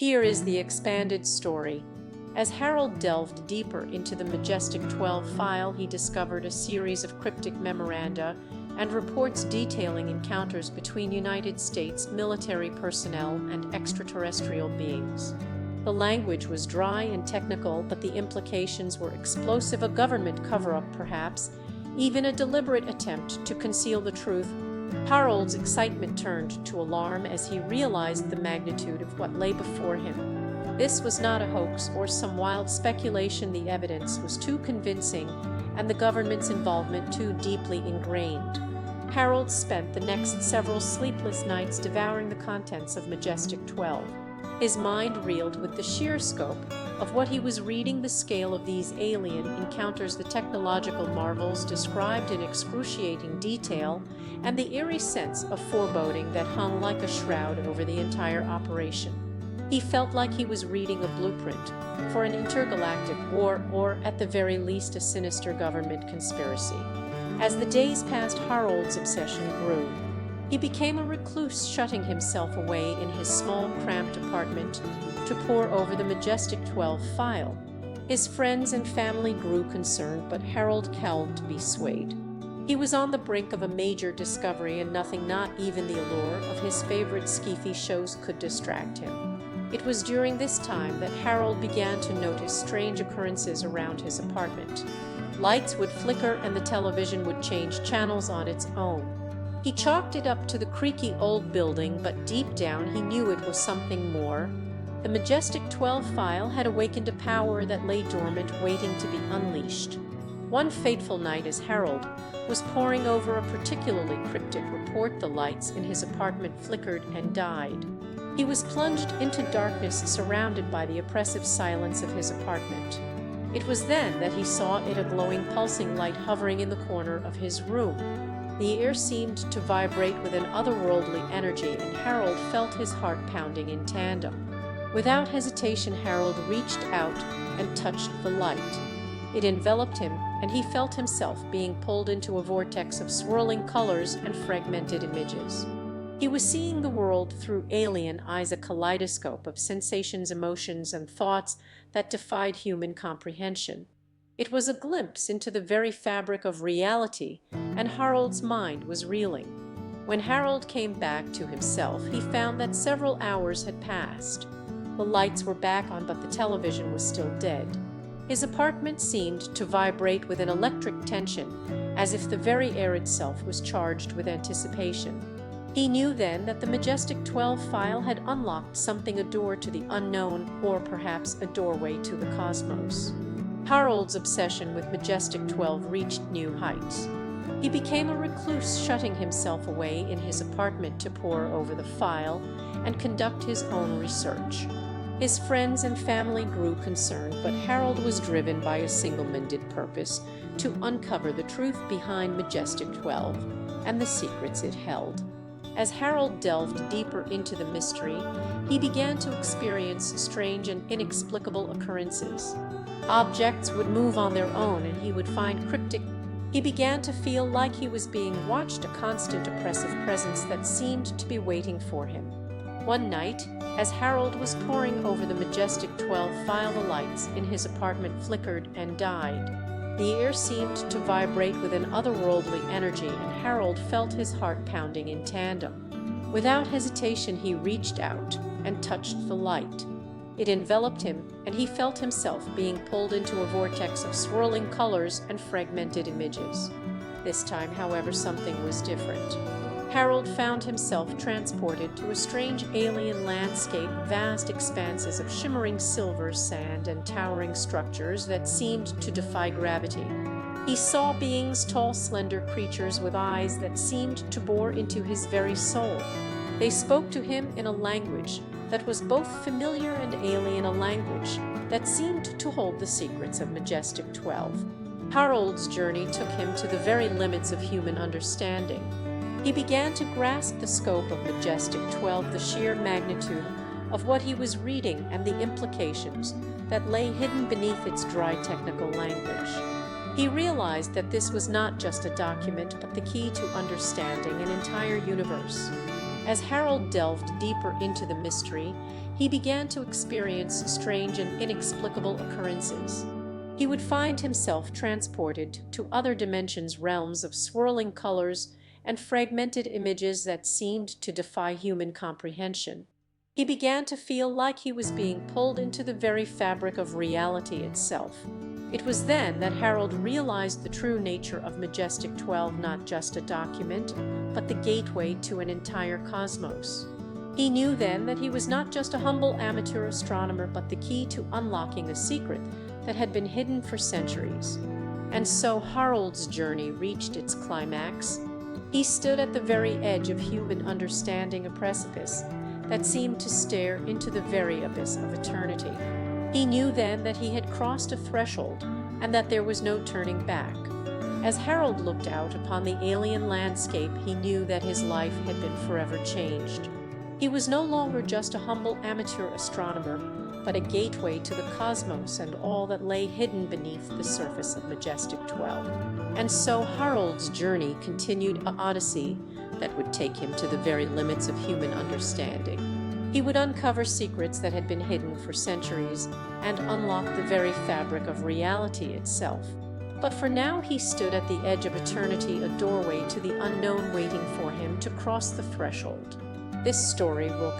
Here is the expanded story. As Harold delved deeper into the Majestic 12 file, he discovered a series of cryptic memoranda and reports detailing encounters between United States military personnel and extraterrestrial beings. The language was dry and technical, but the implications were explosive, a government cover-up perhaps, even a deliberate attempt to conceal the truth. Harold's excitement turned to alarm as he realized the magnitude of what lay before him. This was not a hoax or some wild speculation. The evidence was too convincing and the government's involvement too deeply ingrained. Harold spent the next several sleepless nights devouring the contents of Majestic 12. His mind reeled with the sheer scope of what he was reading, the scale of these alien encounters, the technological marvels described in excruciating detail, and the eerie sense of foreboding that hung like a shroud over the entire operation. He felt like he was reading a blueprint for an intergalactic war, or at the very least a sinister government conspiracy. As the days passed, Harold's obsession grew. He became a recluse, shutting himself away in his small, cramped apartment to pore over the Majestic 12 file. His friends and family grew concerned, but Harold cowed to be swayed. He was on the brink of a major discovery, and nothing, not even the allure of his favorite sci-fi shows, could distract him. It was during this time that Harold began to notice strange occurrences around his apartment. Lights would flicker and the television would change channels on its own. He chalked it up to the creaky old building, but deep down he knew it was something more. The Majestic 12 file had awakened a power that lay dormant, waiting to be unleashed. One fateful night, as Harold was poring over a particularly cryptic report, the lights in his apartment flickered and died. He was plunged into darkness, surrounded by the oppressive silence of his apartment. It was then that he saw it, a glowing, pulsing light hovering in the corner of his room. The air seemed to vibrate with an otherworldly energy, and Harold felt his heart pounding in tandem. Without hesitation, Harold reached out and touched the light. It enveloped him, and he felt himself being pulled into a vortex of swirling colors and fragmented images. He was seeing the world through alien eyes, a kaleidoscope of sensations, emotions, and thoughts that defied human comprehension. It was a glimpse into the very fabric of reality, and Harold's mind was reeling. When Harold came back to himself, he found that several hours had passed. The lights were back on, but the television was still dead. His apartment seemed to vibrate with an electric tension, as if the very air itself was charged with anticipation. He knew then that the Majestic 12 file had unlocked something, a door to the unknown, or perhaps a doorway to the cosmos. Harold's obsession with Majestic 12 reached new heights. He became a recluse, shutting himself away in his apartment to pore over the file and conduct his own research. His friends and family grew concerned, but Harold was driven by a single-minded purpose: to uncover the truth behind Majestic 12 and the secrets it held. As Harold delved deeper into the mystery, he began to experience strange and inexplicable occurrences. Objects would move on their own, and he would find cryptic. He began to feel like he was being watched, a constant oppressive presence that seemed to be waiting for him. One night, as Harold was poring over the Majestic 12 file, the lights in his apartment flickered and died. The air seemed to vibrate with an otherworldly energy, and Harold felt his heart pounding in tandem. Without hesitation, he reached out and touched the light. It enveloped him, and he felt himself being pulled into a vortex of swirling colors and fragmented images. This time, however, something was different. Harold found himself transported to a strange alien landscape, vast expanses of shimmering silver sand and towering structures that seemed to defy gravity. He saw beings, tall, slender creatures with eyes that seemed to bore into his very soul. They spoke to him in a language that was both familiar and alien, a language that seemed to hold the secrets of Majestic 12. Harold's journey took him to the very limits of human understanding. He began to grasp the scope of Majestic 12, the sheer magnitude of what he was reading, and the implications that lay hidden beneath its dry technical language. He realized that this was not just a document, but the key to understanding an entire universe. As Harold delved deeper into the mystery, he began to experience strange and inexplicable occurrences. He would find himself transported to other dimensions, realms of swirling colors and fragmented images that seemed to defy human comprehension. He began to feel like he was being pulled into the very fabric of reality itself. It was then that Harold realized the true nature of Majestic 12, not just a document, but the gateway to an entire cosmos. He knew then that he was not just a humble amateur astronomer, but the key to unlocking a secret that had been hidden for centuries. And so Harold's journey reached its climax. He stood at the very edge of human understanding, a precipice that seemed to stare into the very abyss of eternity. He knew then that he had crossed a threshold and that there was no turning back. As Harold looked out upon the alien landscape, he knew that his life had been forever changed. He was no longer just a humble amateur astronomer, but a gateway to the cosmos and all that lay hidden beneath the surface of Majestic 12. And so Harold's journey continued, an odyssey that would take him to the very limits of human understanding. He would uncover secrets that had been hidden for centuries and unlock the very fabric of reality itself. But for now he stood at the edge of eternity, a doorway to the unknown waiting for him to cross the threshold. This story will